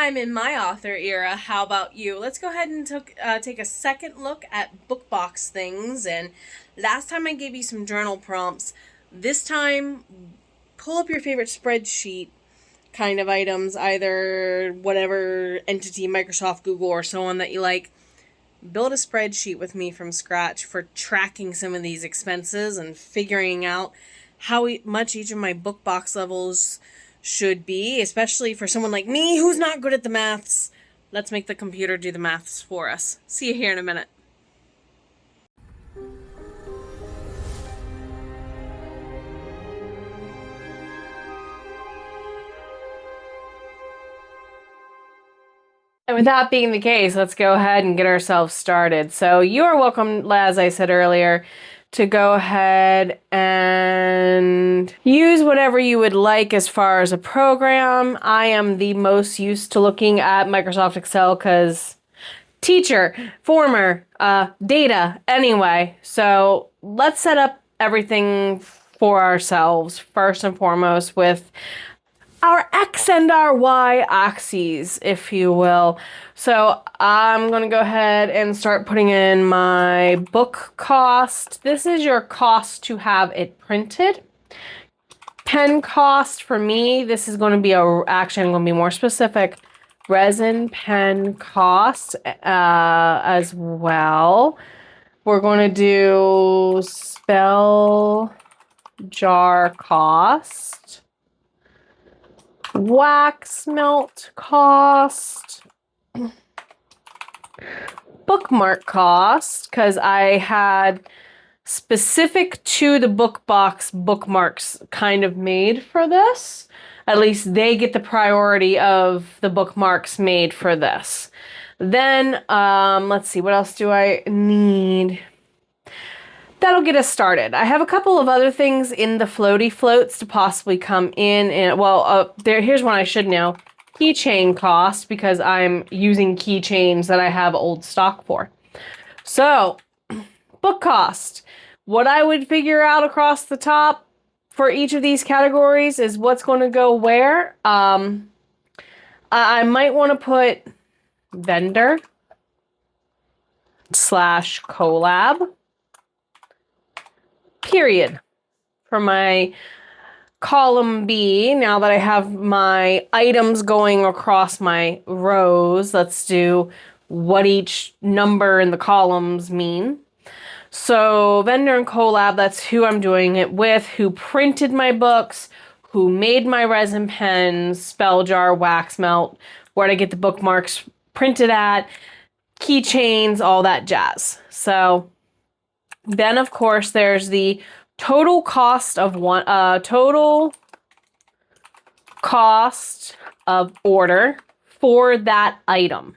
I'm in my author era. How about you? Let's go ahead and take a second look at book box things. And last time I gave you some journal prompts. This time, pull up your favorite spreadsheet kind of items, either whatever entity, Microsoft, Google, or so on that you like. Build a spreadsheet with me from scratch for tracking some of these expenses and figuring out how much each of my book box levels should be, especially for someone like me who's not good at the maths. Let's make the computer do the maths for us. See you here in a minute. And with that being the case, let's go ahead and get ourselves started. So you are welcome, as I said earlier, to go ahead and use whatever you would like as far as a program. I am the most used to looking at Microsoft Excel because teacher, former, data, anyway. So let's set up everything for ourselves first and foremost with our X and our Y axes, if you will. So I'm going to go ahead and start putting in my book cost. This is your cost to have it printed. Pen cost for me, this is going to be actually I'm going to be more specific. Resin pen cost as well. We're going to do spell jar cost. Wax melt cost, bookmark cost, because I had specific to the book box bookmarks kind of made for this. At least they get the priority of the bookmarks made for this. Then, let's see, what else do I need? That'll get us started. I have a couple of other things in the floaty floats to possibly come in. And well, here's one I should know. Keychain cost, because I'm using keychains that I have old stock for. So, book cost. What I would figure out across the top for each of these categories is what's going to go where. I might want to put vendor / collab. Period. For my column B, now that I have my items going across my rows, let's do what each number in the columns mean. So vendor and collab, that's who I'm doing it with, who printed my books, who made my resin pens, spell jar, wax melt, where to get the bookmarks printed at, keychains, all that jazz. So then, of course, there's the total cost of total cost of order for that item.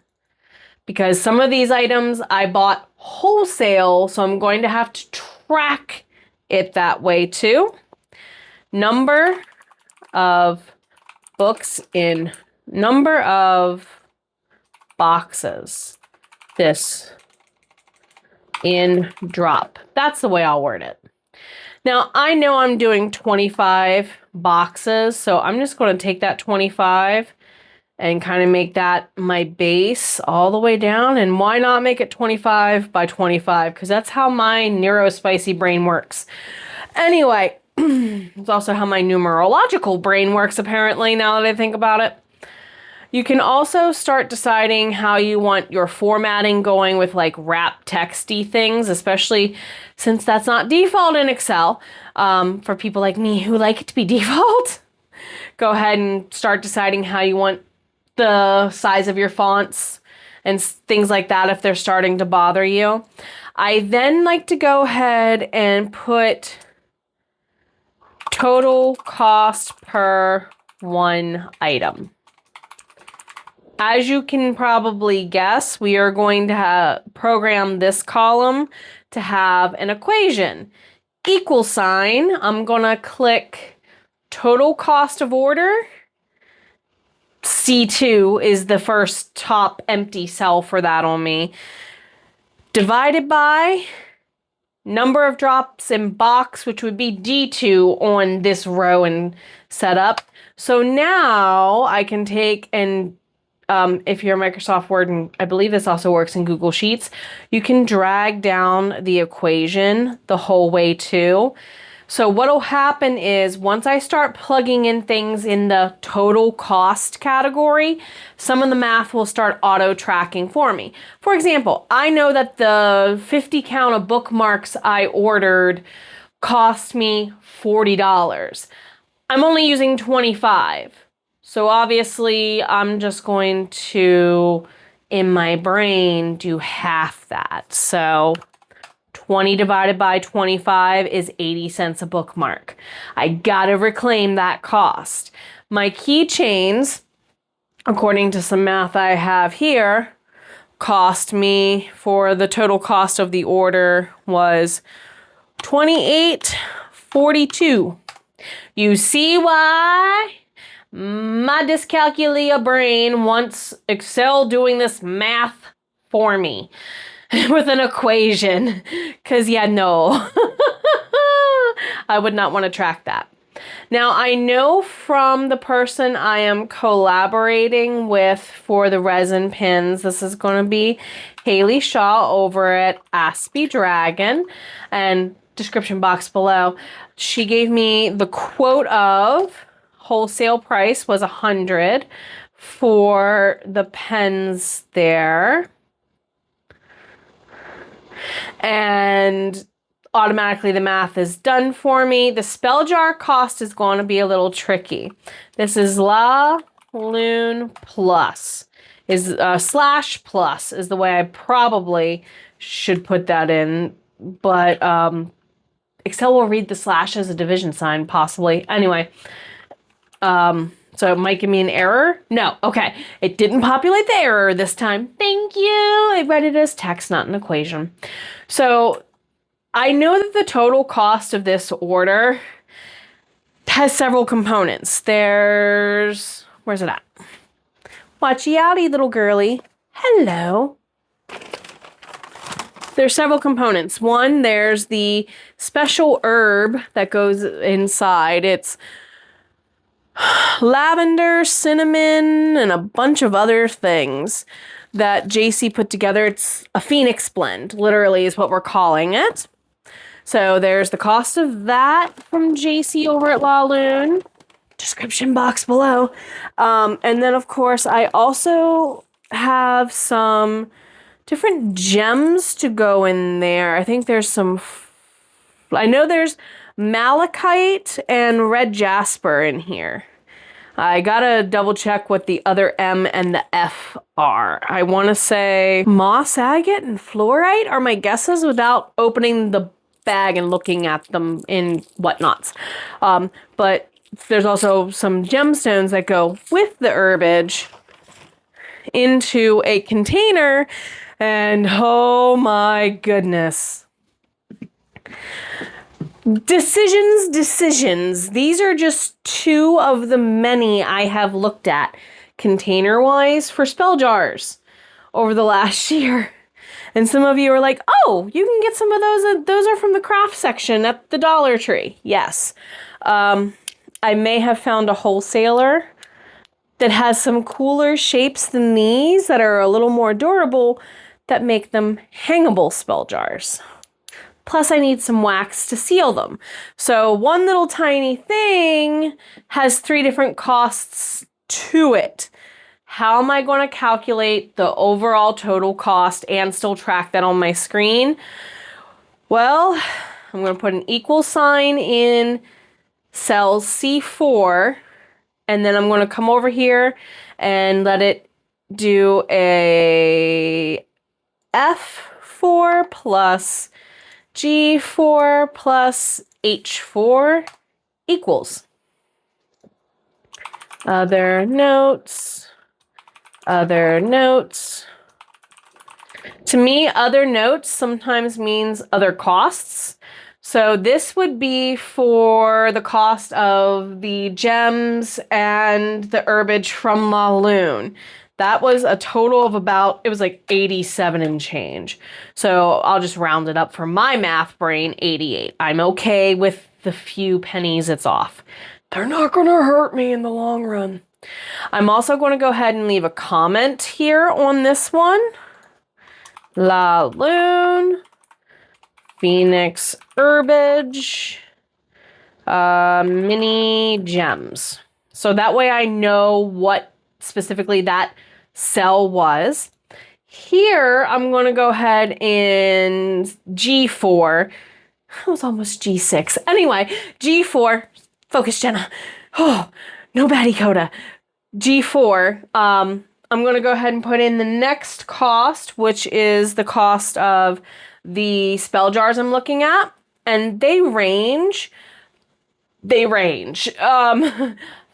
Because some of these items I bought wholesale, so I'm going to have to track it that way too. Number of books in number of boxes. This in drop. That's the way I'll word it. Now, I know I'm doing 25 boxes, so I'm just going to take that 25 and kind of make that my base all the way down. And why not make it 25 by 25? Because that's how my neurospicy brain works. Anyway, it's also how my numerological brain works, apparently, now that I think about it. You can also start deciding how you want your formatting going with like wrap texty things, especially since that's not default in Excel. For people like me who like it to be default, go ahead and start deciding how you want the size of your fonts and things like that if they're starting to bother you. I then like to go ahead and put total cost per one item. As you can probably guess, we are going to program this column to have an equation. Equal sign, I'm going to click total cost of order. C2 is the first top empty cell for that on me. Divided by number of drops in box, which would be D2 on this row and setup. So now I can take and if you're Microsoft Word, and I believe this also works in Google Sheets, you can drag down the equation the whole way too. So what'll happen is once I start plugging in things in the total cost category, some of the math will start auto tracking for me. For example, I know that the 50 count of bookmarks I ordered cost me $40. I'm only using 25. So obviously I'm just going to, in my brain, do half that. So 20 divided by 25 is 80 cents a bookmark. I gotta reclaim that cost. My keychains, according to some math I have here, cost me, for the total cost of the order was $28.42. You see why my dyscalculia brain wants Excel doing this math for me with an equation. Because, yeah, no. I would not want to track that. Now, I know from the person I am collaborating with for the resin pins, this is going to be Haley Shaw over at Aspie Dragon, and description box below. She gave me the quote of wholesale price was $100 for the pens there. And automatically the math is done for me. The spell jar cost is going to be a little tricky. This is La Lune Plus. Is slash plus is the way I probably should put that in. But Excel will read the slash as a division sign, possibly. Anyway, so it might give me an error. No, okay. It didn't populate the error this time. Thank you. I read it as text, not an equation. So I know that the total cost of this order has several components. Where's it at? Watchy outy, little girly. Hello. There's several components. One, there's the special herb that goes inside. It's lavender, cinnamon, and a bunch of other things that JC put together. It's a Phoenix blend, literally is what we're calling it. So there's the cost of that from JC over at La Lune. Description box below. And then, of course, I also have some different gems to go in there. I think there's I know there's malachite and red jasper in here. I gotta double check what the other M and the F are. I want to say moss agate and fluorite are my guesses without opening the bag and looking at them in whatnots. But there's also some gemstones that go with the herbage into a container, and oh my goodness. Decisions. These are just two of the many I have looked at container-wise for spell jars over the last year. And some of you are like, oh, you can get some of those. Those are from the craft section at the Dollar Tree. Yes. I may have found a wholesaler that has some cooler shapes than these that are a little more durable that make them hangable spell jars. Plus, I need some wax to seal them. So one little tiny thing has 3 different costs to it. How am I going to calculate the overall total cost and still track that on my screen? Well, I'm going to put an equal sign in cells C4, and then I'm going to come over here and let it do a F4 plus G4 plus H4 equals. Other notes. To me, other notes sometimes means other costs. So this would be for the cost of the gems and the herbage from La Lune. That was a total of about, it was like 87 and change. So I'll just round it up for my math brain, 88. I'm okay with the few pennies it's off. They're not going to hurt me in the long run. I'm also going to go ahead and leave a comment here on this one. La Lune, Phoenix Herbage, mini gems. So that way I know what specifically that cell was. Here, I'm going to go ahead and G4. I was almost G6. Anyway, G4. Focus, Jenna. Oh, no baddie coda. G4. I'm going to go ahead and put in the next cost, which is the cost of the spell jars I'm looking at. And they range.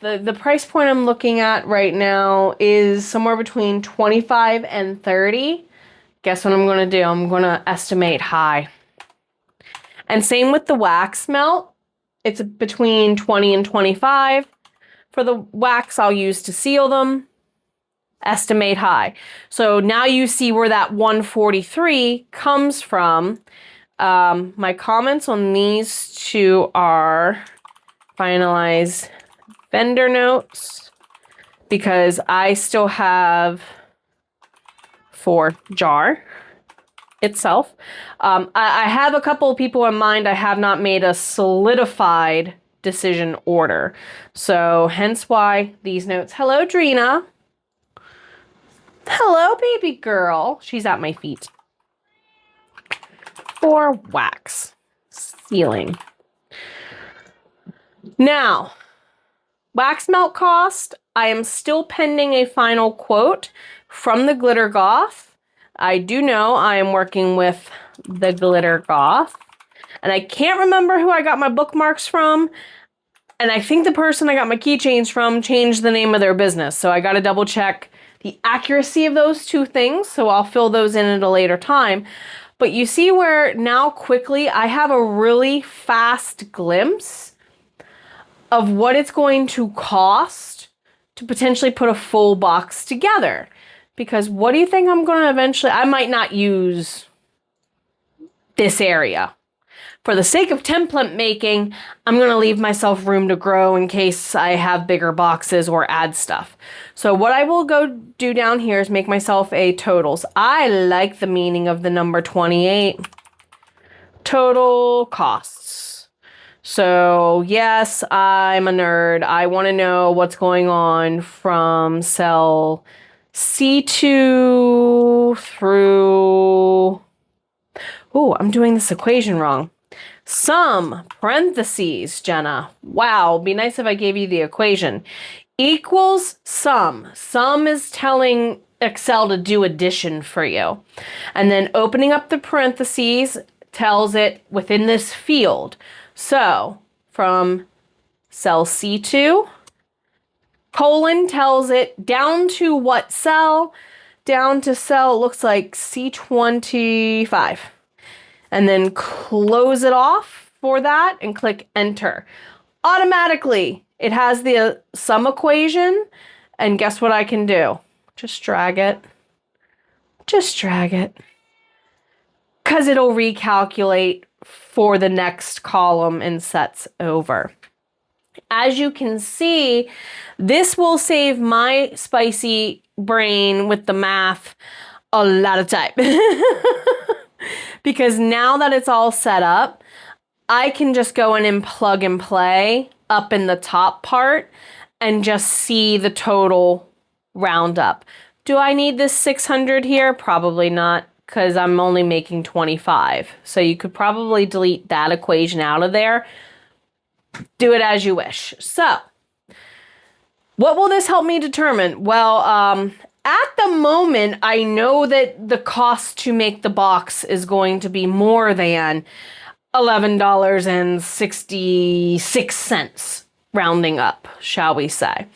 The price point I'm looking at right now is somewhere between 25 and 30. Guess what I'm going to do? I'm going to estimate high. And same with the wax melt. It's between 20 and 25. For the wax I'll use to seal them, estimate high. So now you see where that 143 comes from. My comments on these two are finalize vendor notes, because I still have for jar itself. I have a couple of people in mind. I have not made a solidified decision order. So hence why these notes. Hello, Drina. Hello, baby girl. She's at my feet. For wax sealing. Now, wax melt cost, I am still pending a final quote from the Glitter Goth. I do know I am working with the Glitter Goth. And I can't remember who I got my bookmarks from. And I think the person I got my keychains from changed the name of their business. So I got to double check the accuracy of those two things. So I'll fill those in at a later time. But you see where now quickly I have a really fast glimpse of what it's going to cost to potentially put a full box together. Because what do you think I'm going to eventually... I might not use this area. For the sake of template making, I'm going to leave myself room to grow in case I have bigger boxes or add stuff. So what I will go do down here is make myself a totals. I like the meaning of the number 28. Total costs. So yes, I'm a nerd. I want to know what's going on from cell C2 through... Oh, I'm doing this equation wrong. Sum, parentheses, Jenna. Wow, be nice if I gave you the equation. Equals sum. Sum is telling Excel to do addition for you. And then opening up the parentheses tells it within this field. So from cell C2, colon tells it down to what cell? Down to cell, it looks like C25. And then close it off for that and click enter. Automatically, it has the sum equation. And guess what I can do? Just drag it. Just drag it. Because it'll recalculate for the next column and sets over. As you can see, this will save my spicy brain with the math a lot of time. Because now that it's all set up, I can just go in and plug and play up in the top part and just see the total roundup. Do I need this 600 here? Probably not, because I'm only making 25. So you could probably delete that equation out of there. Do it as you wish. So, what will this help me determine? Well, at the moment, I know that the cost to make the box is going to be more than $11.66, rounding up, shall we say.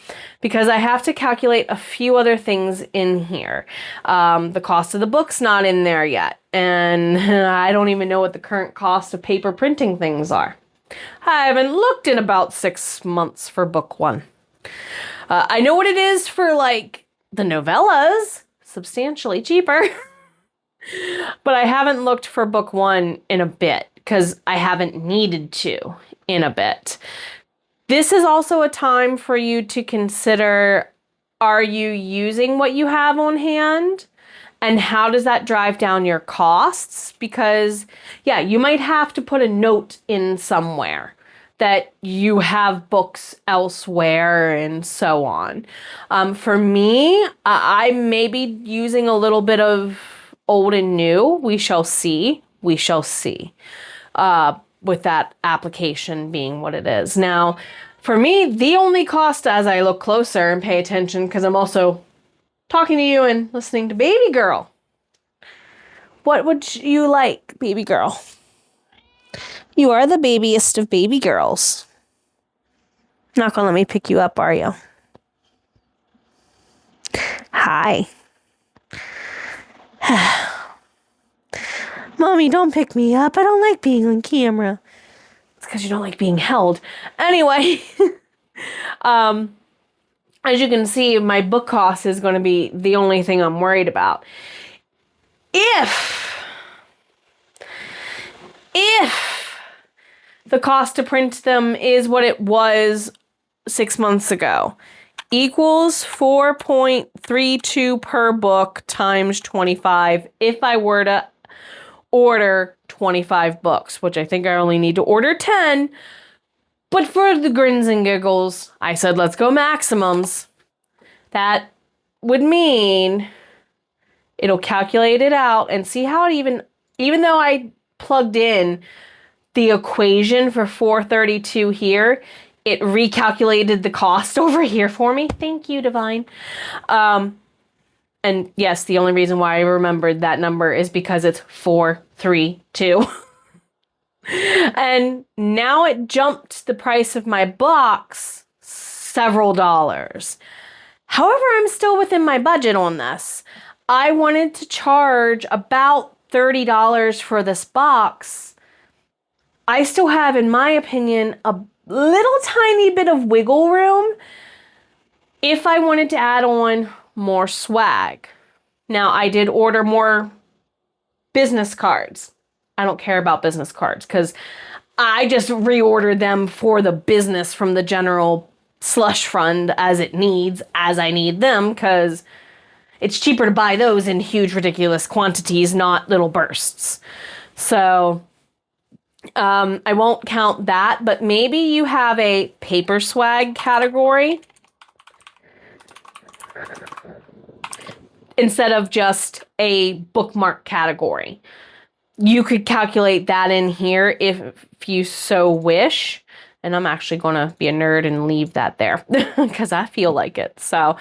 Because I have to calculate a few other things in here. The cost of the book's not in there yet. And I don't even know what the current cost of paper printing things are. I haven't looked in about 6 months for book one. I know what it is for, like, the novellas. Substantially cheaper. But I haven't looked for book one in a bit, because I haven't needed to in a bit. This is also a time for you to consider, are you using what you have on hand? And how does that drive down your costs? Because, yeah, you might have to put a note in somewhere that you have books elsewhere and so on. For me, I may be using a little bit of old and new. We shall see. We shall see. With that application being what it is. Now, for me, the only cost as I look closer and pay attention, because I'm also talking to you and listening to Baby Girl. What would you like, Baby Girl? You are the babiest of baby girls. Not gonna let me pick you up, are you? Hi. Mommy, don't pick me up. I don't like being on camera. It's because you don't like being held. Anyway, as you can see, my book cost is going to be the only thing I'm worried about. If the cost to print them is what it was 6 months ago, equals 4.32 per book times 25 if I were to order 25 books, which I think I only need to order 10. But for the grins and giggles, I said, let's go maximums. That would mean it'll calculate it out and see how it even though I plugged in the equation for 432 here, it recalculated the cost over here for me. Thank you, Divine. And yes, the only reason why I remembered that number is because it's 432. And now it jumped the price of my box several dollars. However, I'm still within my budget on this. I wanted to charge about $30 for this box. I still have, in my opinion, a little tiny bit of wiggle room if I wanted to add on more swag. Now, I did order more business cards. I don't care about business cards because I just reordered them for the business from the general slush fund as I need them, because it's cheaper to buy those in huge, ridiculous quantities, not little bursts. So I won't count that, but maybe you have a paper swag category instead of just a bookmark category. You could calculate that in here if you so wish. And I'm actually going to be a nerd and leave that there because I feel like it. So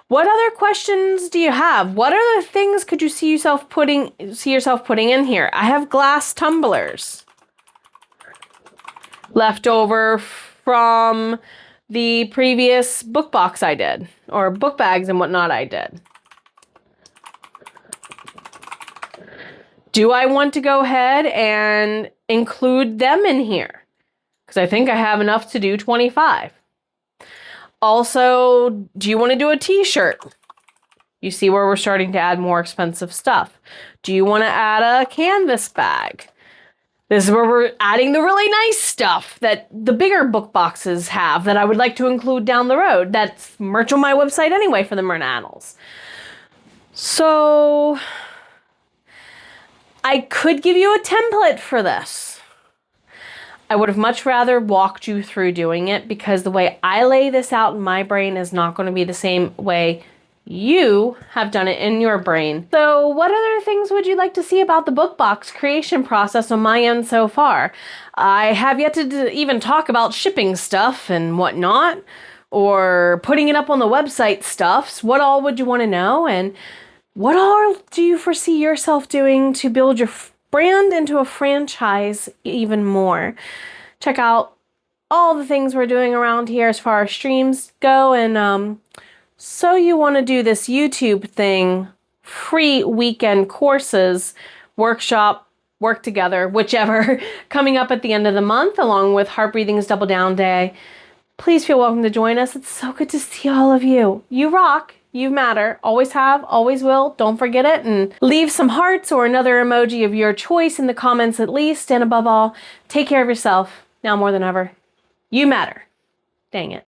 what other questions do you have? What other things could you see yourself putting in here? I have glass tumblers left over from the previous book box I did, or book bags and whatnot I did. Do I want to go ahead and include them in here? Because I think I have enough to do 25. Also, do you want to do a t-shirt? You see where we're starting to add more expensive stuff. Do you want to add a canvas bag? This is where we're adding the really nice stuff that the bigger book boxes have that I would like to include down the road. That's merch on my website anyway for the Myrnannals. So I could give you a template for this. I would have much rather walked you through doing it because the way I lay this out in my brain is not going to be the same way you have done it in your brain. So what other things would you like to see about the book box creation process on my end so far? I have yet to even talk about shipping stuff and whatnot, or putting it up on the website stuff. What all would you want to know? And what all do you foresee yourself doing to build your brand into a franchise even more? Check out all the things we're doing around here as far as streams go. And so you want to do this YouTube thing, free weekend courses, workshop, work together, whichever, coming up at the end of the month, along with Heart Breathing's Double Down Day. Please feel welcome to join us. It's so good to see all of you. You rock. You matter. Always have, always will. Don't forget it. And leave some hearts or another emoji of your choice in the comments at least. And above all, take care of yourself now more than ever. You matter. Dang it.